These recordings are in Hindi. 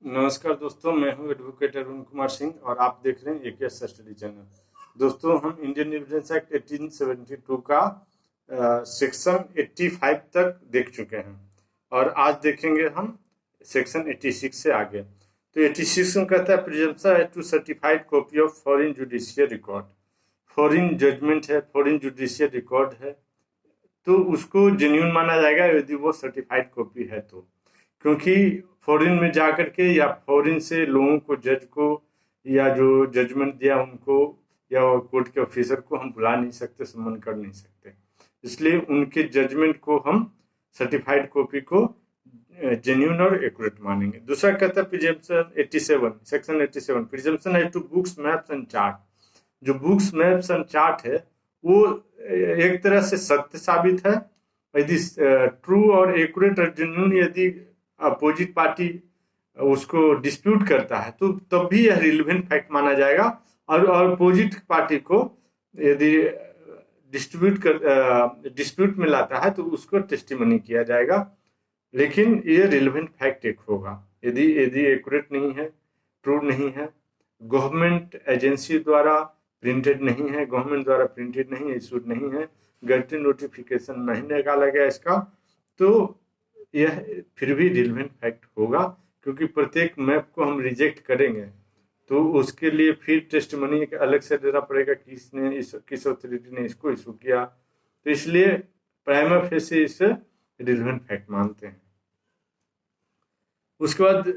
नमस्कार दोस्तों, मैं हूं एडवोकेट अरुण कुमार सिंह और आप देख रहे हैं एकेएस स्टडी चैनल। दोस्तों, हम इंडियन एविडेंस एक्ट 1872 का सेक्शन 85 तक देख चुके हैं और आज देखेंगे हम सेक्शन 86 से आगे। तो 86 में कहता है presumption to certified copy of foreign judicial record. Foreign judgment है, फॉरेन जुडिशियल रिकॉर्ड है, तो उसको जेन्युइन माना जाएगा यदि वो सर्टिफाइड कॉपी है तो, क्योंकि फॉरेन में जा करके या फॉरेन से लोगों को, जज को या जो जजमेंट दिया उनको या कोर्ट के ऑफिसर को हम बुला नहीं सकते, सम्मन कर नहीं सकते, इसलिए उनके जजमेंट को हम सर्टिफाइड कॉपी को जेन्युइन और एक्यूरेट मानेंगे। दूसरा कहता है प्रिजम्पशन 87, सेक्शन 87 प्रिजम्पशन है to books, maps and chart. जो बुक्स, मैप्स एंड चार्ट है वो एक तरह से सत्य साबित है यदि ट्रू और एक्यूरेट और जेन्युइन यदि अपोजिट पार्टी उसको डिस्प्यूट करता है तो तब भी यह रिलेवेंट फैक्ट माना जाएगा और अपोजिट पार्टी को यदि डिस्प्यूट में लाता है तो उसको टेस्टिमनी किया जाएगा, लेकिन ये रिलेवेंट फैक्ट एक होगा। यदि एक्यूरेट नहीं है, ट्रू नहीं है, गवर्नमेंट एजेंसी द्वारा प्रिंटेड नहीं है, गवर्नमेंट द्वारा प्रिंटेड नहीं है, इशूड नहीं है, गजटेड नोटिफिकेशन नहीं निकाला गया इसका, तो यह फिर भी रिलेवेंट फैक्ट होगा, क्योंकि प्रत्येक मैप को हम रिजेक्ट करेंगे तो उसके लिए फिर टेस्टिमनी एक अलग से देना पड़ेगा किस अथॉरिटी ने इसको इशू किया, तो इसलिए प्राइमा फेसी इस रिलेवेंट फैक्ट मानते हैं। उसके बाद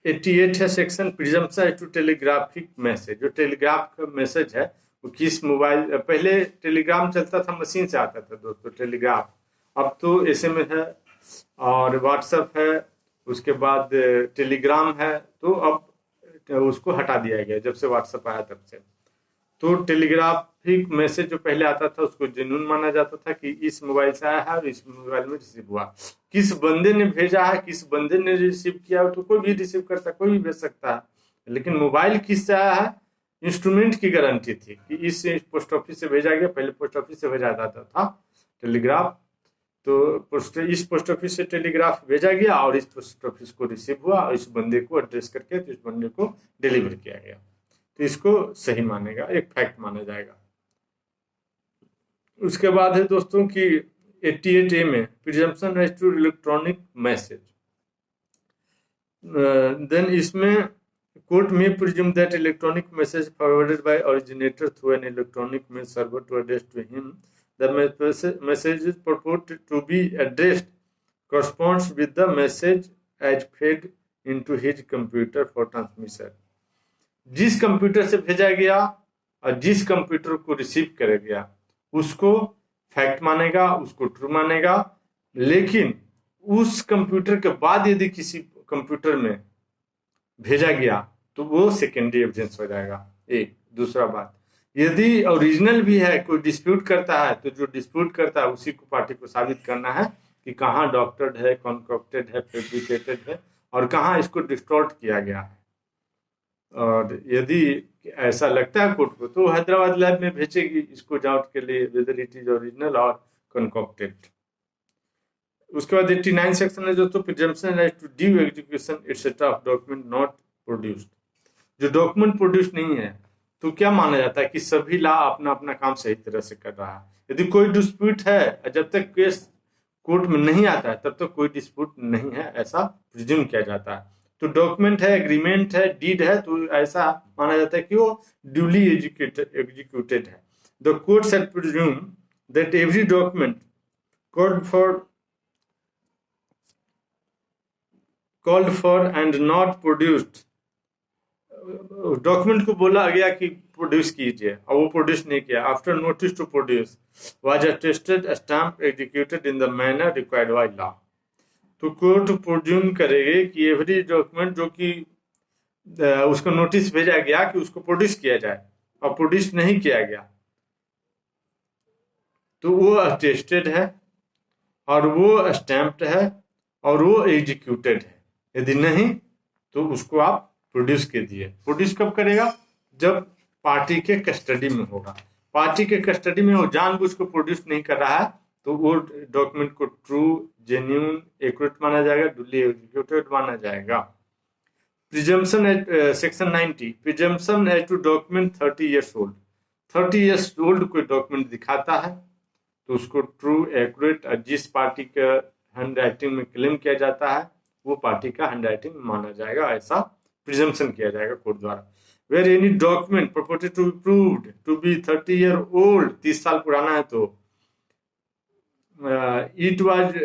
88 है section presumption to telegraphic message. जो टेलीग्राफ का मैसेज है वो किस मोबाइल, पहले टेलीग्राम चलता था, मशीन से आता था दोस्तों टेलीग्राफ, अब तो एसएमएस है और व्हाट्सएप है, उसके बाद टेलीग्राम है, तो अब उसको हटा दिया गया जब से व्हाट्सएप आया तब से। तो टेलीग्राफिक मैसेज जो पहले आता था उसको जेन्युइन माना जाता था कि इस मोबाइल से आया है और इस मोबाइल में रिसीव हुआ, किस बंदे ने भेजा है, किस बंदे ने रिसीव किया, तो कोई भी रिसीव करता, कोई भी भेज सकता है, लेकिन मोबाइल किससे आया है, इंस्ट्रूमेंट की गारंटी थी कि इस पोस्ट ऑफिस से भेजा गया। पहले पोस्ट ऑफिस से भेजा जाता था टेलीग्राफ, तो इस पोस्ट ऑफिस से टेलीग्राफ भेजा गया और इस पोस्ट ऑफिस को रिसीव हुआ और इस बंदे को एड्रेस करके तो इस बंदे को डिलीवर किया गया, तो इसको सही मानेगा, एक फैक्ट माना जाएगा। उसके बाद है दोस्तों कि 88A में प्रिजम्पशन है टू इलेक्ट्रॉनिक मैसेज। देन इसमें कोर्ट में presume that electronic message forwarded by originator through an electronic mail server to address to him the message is purported to be addressed corresponds with the message as fed into his computer for transmission। जिस कंप्यूटर से भेजा गया और जिस कंप्यूटर को रिसीव कर गया उसको फैक्ट मानेगा, उसको ट्रू मानेगा, लेकिन उस कंप्यूटर के बाद यदि किसी कंप्यूटर में भेजा गया तो वो सेकेंडरी एविडेंस हो जाएगा। एक दूसरा बात, यदि ओरिजिनल भी है, कोई डिस्प्यूट करता है तो जो डिस्प्यूट करता है उसी को पार्टी को साबित करना है कि कहाँ डॉक्टर्ड है, कॉन्कॉक्टेड है, फैब्रिकेटेड है और कहाँ इसको डिस्टॉर्ट किया गया है। और यदि ऐसा लगता है कोर्ट को तो हैदराबाद लैब में भेजेगी इसको जांच के लिए वेदर इट इज ओरिजिनल और कॉन्कॉक्टेड। उसके बाद 89 सेक्शन है दोस्तों प्रिजम्पशन है to due execution etcetera of document not produced. जो डॉक्यूमेंट प्रोड्यूस नहीं है तो क्या माना जाता है कि सभी ला अपना अपना काम सही तरह से कर रहा है। यदि कोई डिस्प्यूट है, जब तक केस कोर्ट में नहीं आता है तब तक कोई डिस्प्यूट नहीं है, ऐसा प्रिज्यूम किया जाता है। तो डॉक्यूमेंट है, एग्रीमेंट है, डीड है, तो ऐसा माना जाता है कि वो ड्यूली एग्जीक्यूटेड है। The court shell presume that every document called for and not produced, document को बोला गया कि प्रोड्यूस कीजिए और वो प्रोड्यूस नहीं किया, after notice to produce was attested stamp executed in the manner required by law. तो कोर्ट प्रोज्यूम करेगी कि एवरी डॉक्यूमेंट जो कि उसको नोटिस भेजा गया कि उसको प्रोड्यूस किया जाए और प्रोड्यूस नहीं किया गया तो वो अटेस्टेड है और वो स्टैम्प्ड है और वो एग्जीक्यूटेड है। यदि नहीं तो उसको आप प्रोड्यूस कीजिए। प्रोड्यूस कब करेगा? जब पार्टी के कस्टडी में होगा। पार्टी के कस्टडी में वो जानबूझ को प्रोड्यूस नहीं कर रहा है तो वो डॉक्यूमेंट को ट्रू, जेन्यून, एक्यूरेट माना जाएगा, डुली एग्जीक्यूटेड माना जाएगा। Presumption section 90 presumption as to document 30 years old। 30 years old कोई डॉक्यूमेंट दिखाता है तो उसको ट्रू एक्यूरेट, जिस पार्टी का हैंड राइटिंग में क्लेम किया जाता है वो पार्टी का हैंड राइटिंग माना जाएगा, ऐसा प्रिजम्पशन किया जाएगा कोर्ट द्वारा। Where any document purported to be proved to be 30 year old, 30 साल पुराना है तो it was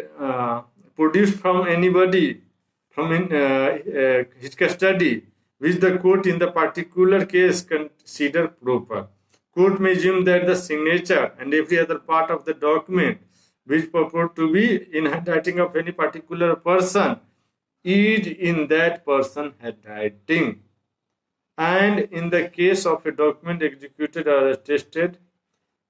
produced from anybody from his custody which the court in the particular case consider proper. Court may assume that the signature and every other part of the document which purport to be in handwriting of any particular person is in that person handwriting. And in the case of a document executed or attested,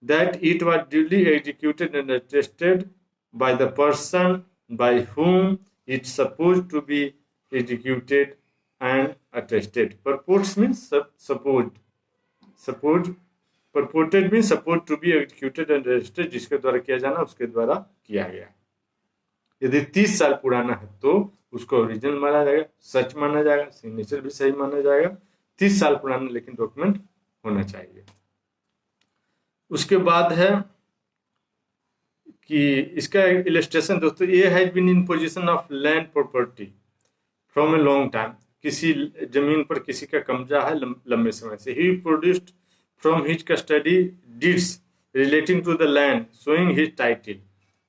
that it was duly executed and attested by the person by whom it's supposed to be executed and attested. Purports means supposed. Purported means supposed to be executed and attested, जिसके द्वारा किया जाना उसके द्वारा किया गया। यदि 30 साल पुराना है तो उसको ओरिजिनल माना जाएगा, सच माना जाएगा, सिग्नेचर भी सही माना जाएगा। 30 साल पुराना लेकिन डॉक्यूमेंट होना चाहिए। उसके बाद है कि इसका इलस्ट्रेशन दोस्तों, ये has been in possession of land property from a long time, किसी जमीन पर किसी का कब्जा है लंबे समय से। He produced from his custody deeds relating to the land showing his title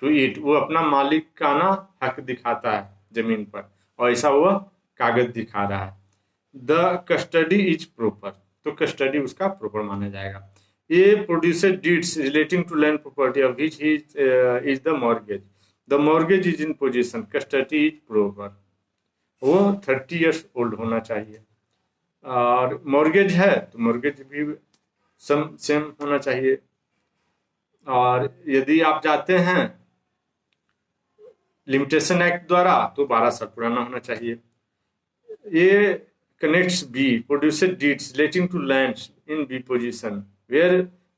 to it, वो अपना मालिकाना हक दिखाता है जमीन पर और ऐसा वह कागज दिखा रहा है। द कस्टडी इज प्रॉपर, तो कस्टडी उसका प्रॉपर माना जाएगा। ये producer deeds relating to land property of which is the mortgage, the mortgage is in possession, custody is proper, वो 30 years ओल्ड होना चाहिए। और मॉर्गेज है तो मॉर्गेज भी सेम होना चाहिए। और यदि आप जाते हैं लिमिटेशन एक्ट द्वारा तो 12 साल पुराना होना चाहिए। ये connects be producer deeds relating to lands in be possession where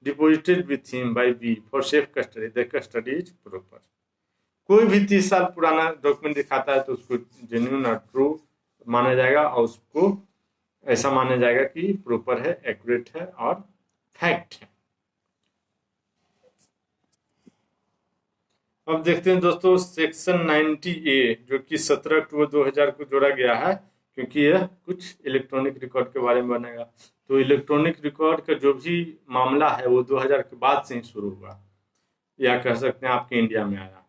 deposited with him by be for safe custody, the custody is proper. कोई भी 30 साल पुराना डॉक्यूमेंट दिखाता है तो उसको जेन्युइन और ट्रू माना जाएगा और उसको ऐसा माना जाएगा कि प्रॉपर है, एक्यूरेट है और फैक्ट है। अब देखते हैं दोस्तों सेक्शन 90A जो कि 17 अक्टूबर 2000 को जोड़ा गया है, क्योंकि यह कुछ इलेक्ट्रॉनिक रिकॉर्ड के बारे में बनेगा। तो इलेक्ट्रॉनिक रिकॉर्ड का जो भी मामला है वो 2000 के बाद से ही शुरू हुआ, या कह सकते हैं आपके इंडिया में आया।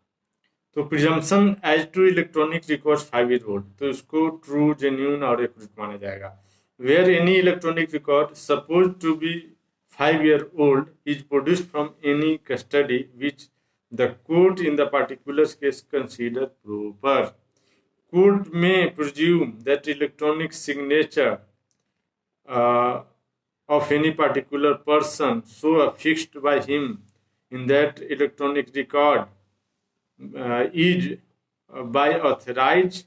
तो presumption as to electronic record 5 year old, तो इसको ट्रू, जेन्युइन और एक्यूरेट माना जाएगा। Where any electronic record suppose to be 5 year old is produced from any custody which the court in the particular case consider proper. Court may presume that electronic signature of any particular person so affixed by him in that electronic record is by authorized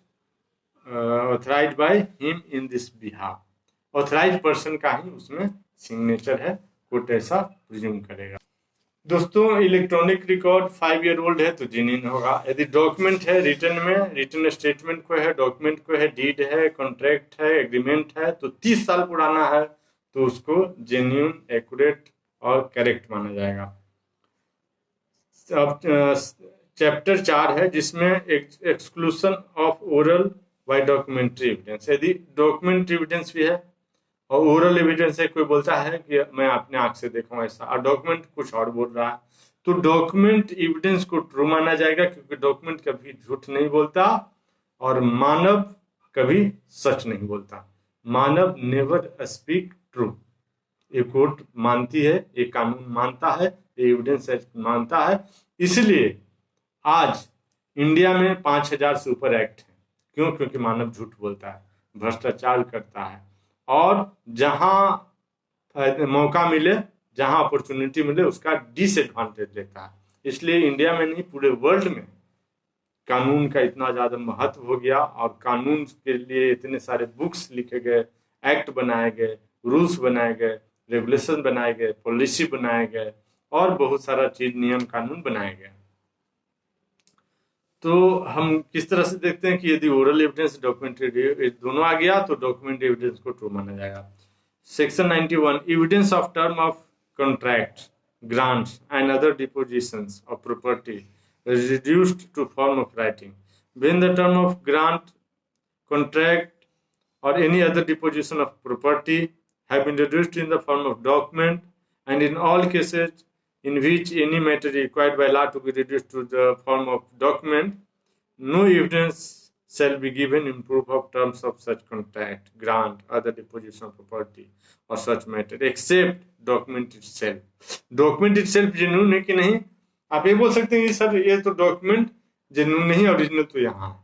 by him in this behalf. Authorized person का ही उसमें सिग्नेचर है, कोर्ट ऐसा प्रिज्यूम करेगा। दोस्तों इलेक्ट्रॉनिक रिकॉर्ड 5 year old है तो जेन्युइन होगा। यदि डॉक्यूमेंट है रिटर्न में, रिटर्न स्टेटमेंट को है, डॉक्यूमेंट को है, डीड है, कॉन्ट्रैक्ट है, एग्रीमेंट है, तो 30 साल पुराना है तो उसको जेन्युइन, एक्यूरेट और करेक्ट माना जाएगा। अब चैप्टर 4 है जिसमें exclusion of oral by documentary evidence. यदि डॉक्यूमेंट्री एविडेंस भी है और ओरल एविडेंस है, कोई बोलता है कि मैं अपने आंख से देखा ऐसा, और डॉक्यूमेंट कुछ और बोल रहा है, तो डॉक्यूमेंट एविडेंस को ट्रू माना जाएगा, क्योंकि डॉक्यूमेंट कभी झूठ नहीं बोलता और मानव कभी सच नहीं बोलता। मानव नेवर स्पीक ट्रू। ये कोर्ट मानती है, ये कानून मानता है, ये एविडेंस मानता है। इसलिए आज इंडिया में 5000 से ऊपर एक्ट है। क्यों? क्योंकि मानव झूठ बोलता है, भ्रष्टाचार करता है और जहां मौका मिले, जहां अपॉर्चुनिटी मिले उसका डिसएडवांटेज लेता है। इसलिए इंडिया में नहीं पूरे वर्ल्ड में कानून का इतना ज्यादा महत्व हो गया और कानून के लिए इतने सारे बुक्स लिखे गए, एक्ट बनाए गए, रूल्स बनाए गए, रेगुलेशन बनाए गए, पॉलिसी बनाए गए और बहुत सारा चीज, नियम कानून बनाए गए। तो हम किस तरह से देखते हैं कि यदि ओरल एविडेंस डॉक्यूमेंट्री दोनों आ गया तो डॉक्यूमेंट एविडेंस को ट्रू माना जाएगा। Section 91 evidence of term of contract grants and other depositions of property reduced to form of writing when the term of grant contract or any other disposition of property have been reduced in the form of document, and in all cases in which any matter required by law to be reduced to the form of document, no evidence shall be given in proof of terms of such contract, grant, other disposition of property or such matter except document itself. Document itself genuine है कि नहीं, आप ये बोल सकते हैं कि सर ये तो डॉक्यूमेंट जेन्युइन नहीं, ओरिजिनल तो यहाँ है,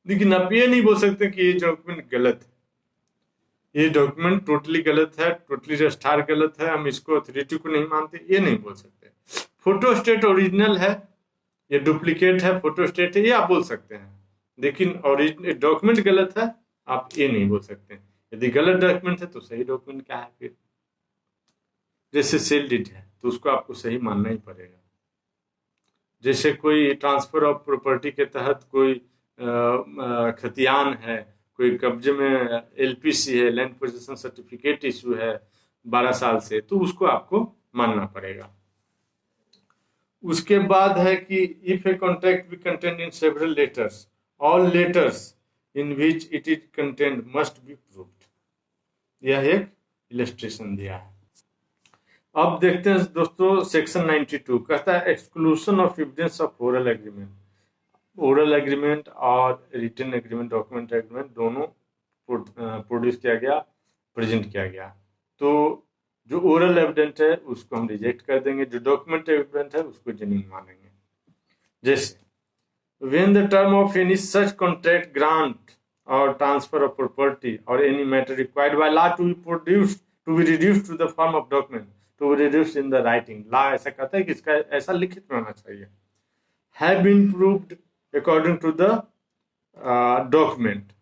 लेकिन आप ये नहीं बोल सकते कि ये डॉक्यूमेंट गलत है, ये डॉक्यूमेंट टोटली गलत है, टोटली रजिस्ट्रार गलत है, हम इसको अथॉरिटी को नहीं मानते, ये नहीं बोल सकते। फोटो स्टेट ओरिजिनल है, ये डुप्लीकेट है, फोटो स्टेट है, ये आप बोल सकते हैं, लेकिन ओरिजिनल डॉक्यूमेंट गलत है आप ये नहीं बोल सकते। यदि गलत डॉक्यूमेंट है तो सही डॉक्यूमेंट क्या है? फिर जैसे सेल डीड है तो उसको आपको सही मानना ही पड़ेगा। जैसे कोई ट्रांसफर ऑफ प्रॉपर्टी के तहत कोई खतियान है, कोई कब्जे में एलपीसी है, लैंड पोजीशन सर्टिफिकेट इशू है 12 साल से, तो उसको आपको मानना पड़ेगा। उसके बाद है कि if a contract be contained in several letters, all letters in which it is contained must be proved. यह एक इलस्ट्रेशन दिया है। अब देखते हैं दोस्तों सेक्शन 92 कहता है exclusion of evidence of oral agreement. Oral agreement और रिटन एग्रीमेंट, डॉक्यूमेंट एग्रीमेंट दोनों प्रोड्यूस किया गया, प्रेजेंट किया गया, तो जो ओरल एविडेंस है उसको हम रिजेक्ट कर देंगे, जो डॉक्यूमेंट एविडेंस है उसको जेन्युइन मानेंगे। जैसे when the term of any such contract, grant और ट्रांसफर ऑफ प्रॉपर्टी और any matter required by law to be reduced to the form of document to be reduced in the writing. Law ऐसा कहता है कि इसका ऐसा लिखित में होना चाहिए। Have been proved according to the document,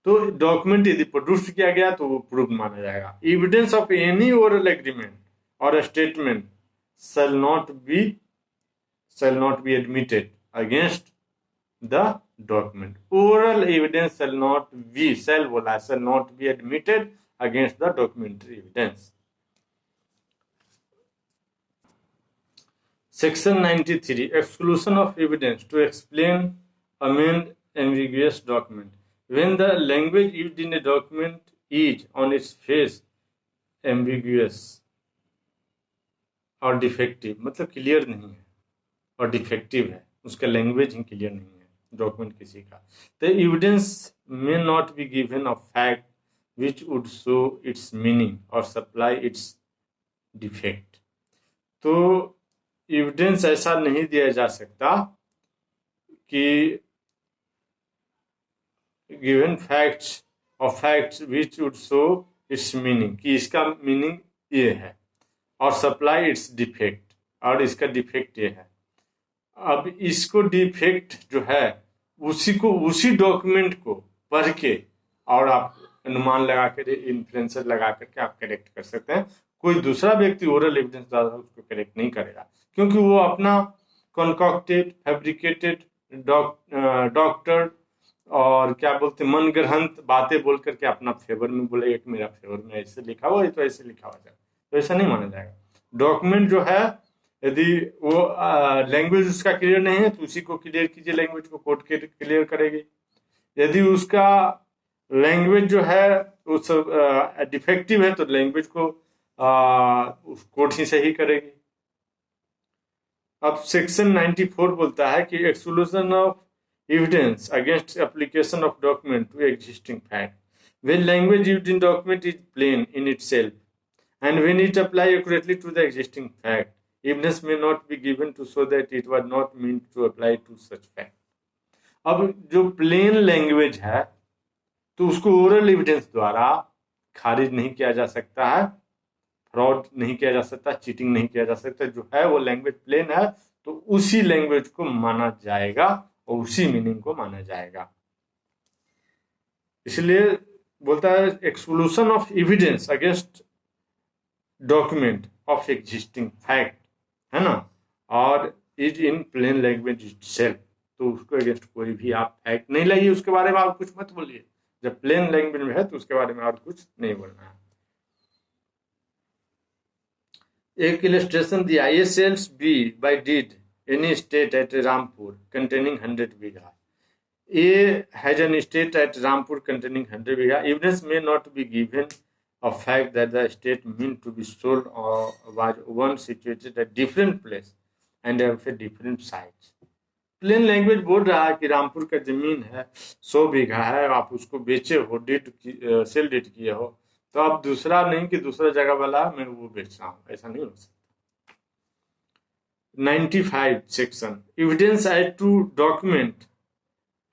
तो डॉक्यूमेंट यदि प्रोड्यूस किया गया तो वो प्रूव माना जाएगा। Evidence of any oral agreement और statement shall not be admitted against the document. Oral evidence shall not be admitted against the documentary evidence. Section 93 exclusion of evidence to explain, amend ambiguous document. When the language used in a document is on its face ambiguous और डिफेक्टिव, मतलब क्लियर नहीं है और डिफेक्टिव है, उसका लैंग्वेज ही क्लियर नहीं है डॉक्यूमेंट किसी का, तो evidence may not be given of fact which would show it's meaning और सप्लाई इट्स डिफेक्ट। तो एविडेंस ऐसा नहीं दिया जा सकता कि given facts which would show it's meaning, कि इसका मीनिंग ये है और सप्लाई इट्स डिफेक्ट, और इसका डिफेक्ट ये है। अब इसको डिफेक्ट जो है उसी डॉक्यूमेंट को पढ़ के और आप अनुमान लगा कर, इन्फ्लुएंसर लगा करके आप करेक्ट कर सकते हैं। कोई दूसरा व्यक्ति ओरल एविडेंस द्वारा उसको करेक्ट नहीं करेगा, क्योंकि वो अपना कॉन्कॉक्टेड, फैब्रिकेटेड, डॉक्टर और क्या बोलते मनगढ़ंत बातें बोल करके अपना फेवर में बोलेगा कि मेरा फेवर में ऐसे लिखा हुआ है तो ऐसे लिखा हुआ जाए, तो ऐसा नहीं माना जाएगा। डॉक्यूमेंट जो है यदि वो लैंग्वेज उसका क्लियर नहीं है तो उसी को क्लियर कीजिए, लैंग्वेज को कोर्ट क्लियर करेगी। यदि उसका लैंग्वेज जो है उस डिफेक्टिव है तो लैंग्वेज को कोर्ट ही सही करेगी। अब सेक्शन 94 बोलता है कि exclusion of evidence against application of document to existing fact when language used in document is plain in itself and when it apply accurately to the existing fact, evidence may not be given to show that it was not meant to apply to such fact. अब जो प्लेन लैंग्वेज है तो उसको ओरल एविडेंस द्वारा खारिज नहीं किया जा सकता है, फ्रॉड नहीं किया जा सकता, चीटिंग नहीं किया जा सकता। जो है वो लैंग्वेज प्लेन है तो उसी लैंग्वेज को माना जाएगा और उसी मीनिंग को माना जाएगा। इसलिए बोलता है exclusion of evidence against document of existing fact, है ना, और is in plain language itself, तो उसको अगेंस्ट कोई भी आप फैक्ट नहीं लाइए, उसके बारे में आप कुछ मत बोलिए। जब प्लेन लैंग्वेज में है तो उसके बारे में और कुछ नहीं बोलना है। एक इलस्ट्रेशन दिया, A sells B by deed an estate at Rampur containing 100 bigha. A has an estate at Rampur containing 100 bigha. Evidence may not be given of fact that the estate meant to be sold or was one situated at different place and of a different size. Plain language बोल रहा है कि रामपुर का जमीन है 100 बीघा है, आप उसको बेचे हो, सेल डेट किए हो, तो आप दूसरा नहीं कि दूसरा जगह वाला मैं वो बेच रहा हूँ, ऐसा नहीं हो सकता। 95 section evidence as to document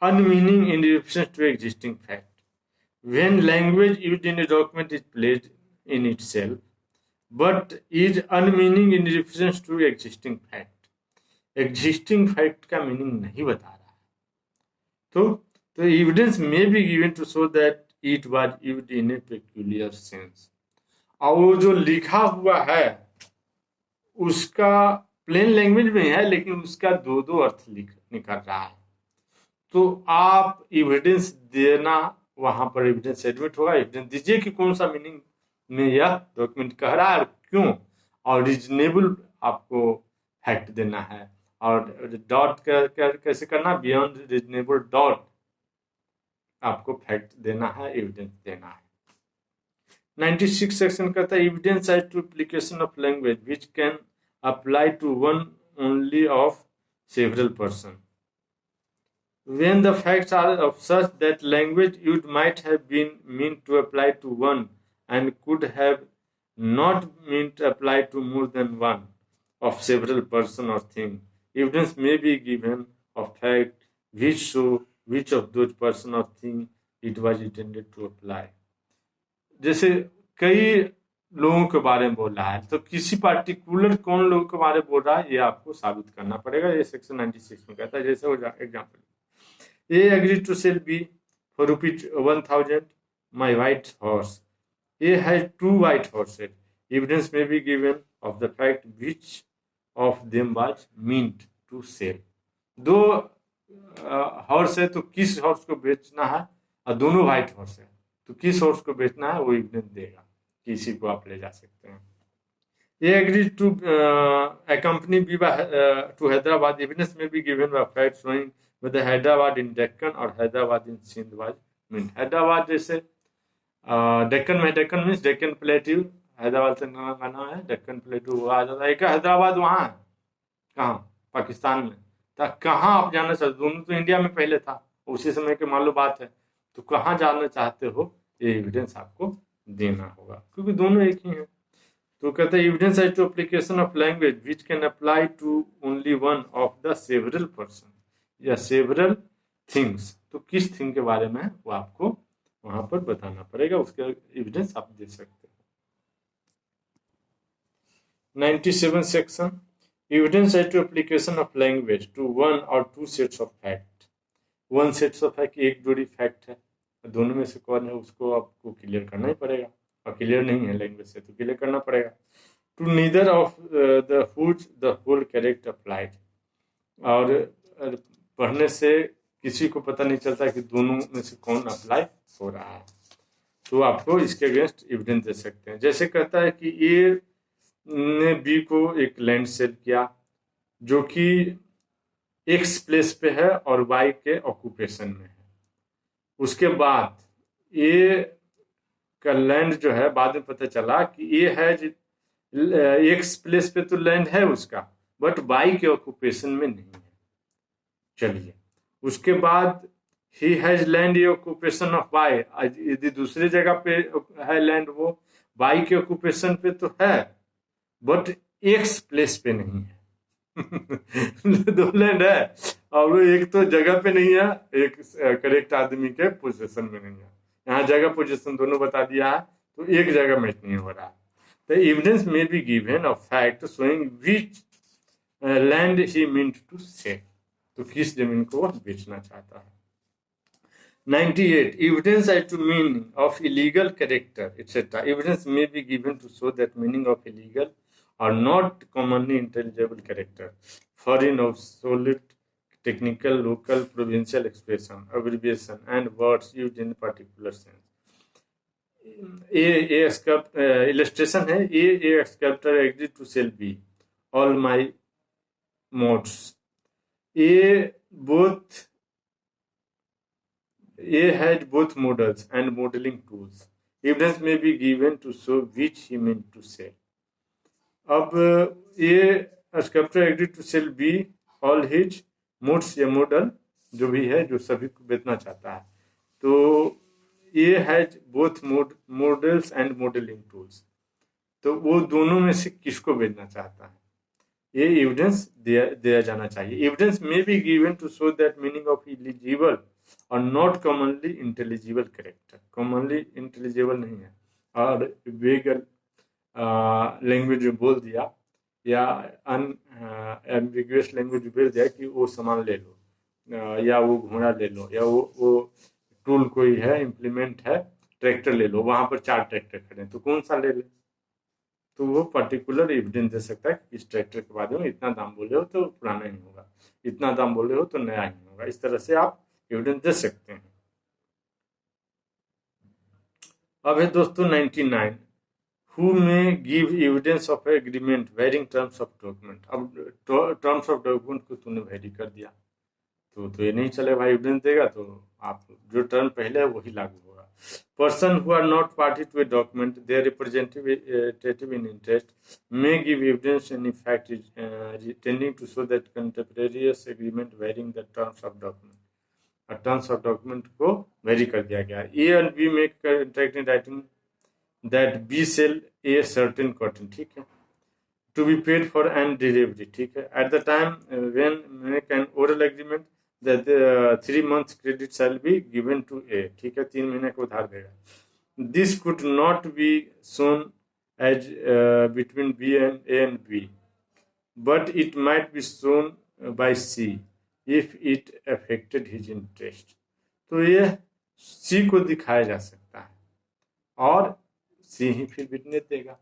unmeaning in reference to existing fact. When language used in a document is placed in itself, but is unmeaning in reference to existing fact. Existing fact का meaning नहीं बता रहा है, तो evidence may be given to show that it was used in a peculiar sense. और वो जो लिखा हुआ है उसका प्लेन लैंग्वेज में है, लेकिन उसका दो अर्थ निकल रहा है, तो आप एविडेंस देना, वहां पर एविडेंस एडमिट होगा। एविडेंस दीजिए कि कौन सा मीनिंग में यह डॉक्यूमेंट कह रहा है और क्यों, और रीजनेबल आपको फैक्ट देना है। और डॉट कैसे करना, बियॉन्ड रीजनेबल डॉट आपको फैक्ट देना है, एविडेंस देना है। 96 सेक्शन कहता है evidence as to application of language which can apply to one only of several person when the facts are of such that language used might have been meant to apply to one and could have not meant to apply to more than one of several person or thing. Evidence may be given of fact which show which of those person or thing it was intended to apply. जैसे कई लोगों के बारे में बोल रहा है, तो किसी पार्टिकुलर कौन लोगों के बारे में बोल रहा है ये आपको साबित करना पड़ेगा। ये सेक्शन 96 में कहता है। जैसे हो जाए example, A agreed to sell B for ₹1,000 my white horse. A has 2 white horses. Evidence may be given of the fact which of them was meant to sell. दो हॉर्स है तो किस हॉर्स को बेचना है, और दोनों व्हाइट हॉर्स है तो किस हॉर्स को बेचना है वो एविडेंस देगा, किसी को आप ले जा सकते हैं। A agreed to accompany B to Hyderabad. Evidence may be given by fact showing whether Hyderabad in Deccan or Hyderabad in Sindh was meant. Hyderabad जैसे डेक्कन में, डेक्कन मीन्स डेक्कन प्लेट्यू, हैदराबाद से का नाम है, डेक्कन प्लेट्यू आ जाता है। एक हैदराबाद वहाँ है, कहाँ, पाकिस्तान में, तो कहाँ आप जाना चाहते, दोनों तो इंडिया में पहले था, उसी समय की मान लो बात है, तो कहाँ जाना चाहते हो ये एविडेंस आपको देना होगा, क्योंकि दोनों एक ही हैं। तो कहते हैं evidence as to application of language which can apply to only one of the several person या सेवरल थिंग्स। तो किस थिंग के बारे में वो आपको वहां पर बताना पड़ेगा, उसके एविडेंस आप दे सकते हो। 97 section evidence as to application of language to one और two sets of fact. One sets of fact, एक जोड़ी फैक्ट है, दोनों में से कौन है उसको आपको क्लियर करना ही पड़ेगा, और क्लियर नहीं है लैंग्वेज से तो क्लियर करना पड़ेगा। To neither of the whose the whole correct applied, और पढ़ने से किसी को पता नहीं चलता कि दोनों में से कौन अप्लाई हो रहा है, तो आपको इसके अगेंस्ट एविडेंस दे सकते हैं। जैसे कहता है कि ए ने बी को एक लैंड सेल किया जो कि एक्स प्लेस पे है और वाई के ऑक्यूपेशन में है। उसके बाद ए का लैंड जो है, बाद में पता चला कि ए है एक्स प्लेस पे तो लैंड है उसका, बट वाई के ऑक्यूपेशन में नहीं है। चलिए, उसके बाद ही हैज लैंड ये ऑक्यूपेशन ऑफ वाई, यदि दूसरी जगह पे है लैंड वो वाई के ऑक्यूपेशन पे तो है, बट एक्स प्लेस पे नहीं है। दो लैंड है और वो एक तो जगह पे नहीं है, एक करेक्ट आदमी के पोजीशन में नहीं है। यहाँ जगह पोजीशन दोनों बता दिया है, तो एक जगह मैच नहीं हो रहा है। तो एविडेंस में be given of fact showing which land he meant to sell, तो किस जमीन को वह बेचना चाहता है। 98 evidence as to meaning of illegal character etc. Evidence may be given to show that meaning of illegal or not commonly intelligible character, foreign, obsolete, technical, local, provincial expression, abbreviation, and words used in particular sense. A illustration है a sculptor agreed to sell B all my modes. A had both models and modeling tools. Evidence may be given to show which he meant to sell. अब A sculptor agreed to sell B all his modes या मॉडल जो भी है जो सभी को बेचना चाहता है. तो A has both models and modeling tools. तो वो दोनों में से किसको बेचना चाहता है ये एविडेंस दिया जाना चाहिए. Evidence may be given to show that meaning of illegible और not commonly intelligible character. Commonly intelligible नहीं है और वेगल लैंग्वेज में बोल दिया या एम्बिगुअस लैंग्वेज में बोल दिया कि वो सामान ले लो या वो घोड़ा ले लो या वो टूल कोई है इम्प्लीमेंट है ट्रैक्टर ले लो. वहां पर 4 ट्रैक्टर खड़े हैं तो कौन सा ले ले. तो वो पर्टिकुलर एविडेंस दे सकता है कि इस ट्रैक्टर के बारे में इतना दाम बोले हो तो पुराना ही होगा, इतना दाम बोले हो तो नया ही होगा. इस तरह से आप एविडेंस दे सकते हैं. अब है दोस्तों 99. Who may give evidence of agreement varying terms of document. अब टर्म्स ऑफ डॉक्यूमेंट को तूने वेरी कर दिया तो ये नहीं चलेगा. एविडेंस देगा तो आप जो टर्म पहले है वही लागू होगा. Person who are not party to a document, their representative in interest may give evidence and in fact tending to show that contemporaneous agreement varying the terms of document. Terms of document को vary कर दिया गया. A and B make contract in writing that B sell A certain cotton. ठीक है. To be paid for and delivery. ठीक है. At the time when make an oral agreement that 3 months credit shall be given to A. ठीक है. 3 महीने का उधार देगा. This could not be shown as between B and A and B, but it might be shown by C if it affected his interest. तो ये C को दिखाया जा सकता है और C ही फिर विटनेस देगा.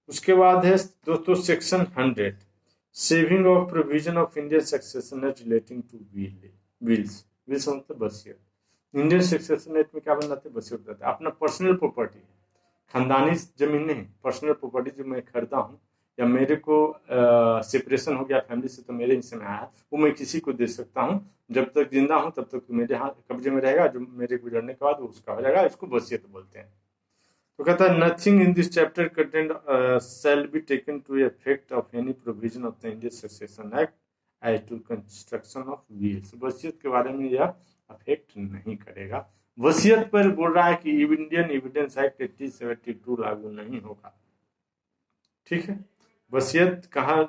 उसके बाद है दोस्तों section 100 saving of provision of Indian succession act relating to wills. Wills मतलब वसीयत. इंडियन सक्सेशन एक्ट में क्या बनाते हैं वसीयत बताते हैं. अपना पर्सनल प्रॉपर्टी है, खानदानी जमीन नहीं, पर्सनल प्रॉपर्टी जो मैं खरीदा हूँ या मेरे को सेपरेशन हो गया फैमिली से तो मेरे हिस्से में आया वो मैं किसी को दे सकता हूँ. जब तक जिंदा हूँ तब तक मेरे हाथ कब्जे में रहेगा, जो मेरे गुजरने के बाद वो उसका हो जाएगा. इसको वसीयत बोलते हैं. तो कहता है nothing in this chapter contained shall be taken to effect of any provision of the Indian succession act as to construction of wills. वसीयत के बारे में यह अफेक्ट नहीं करेगा. वसीयत पर बोल रहा है कि इंडियन एविडेंस एक्ट 1872 लागू नहीं होगा. ठीक है. वसीयत कहाँ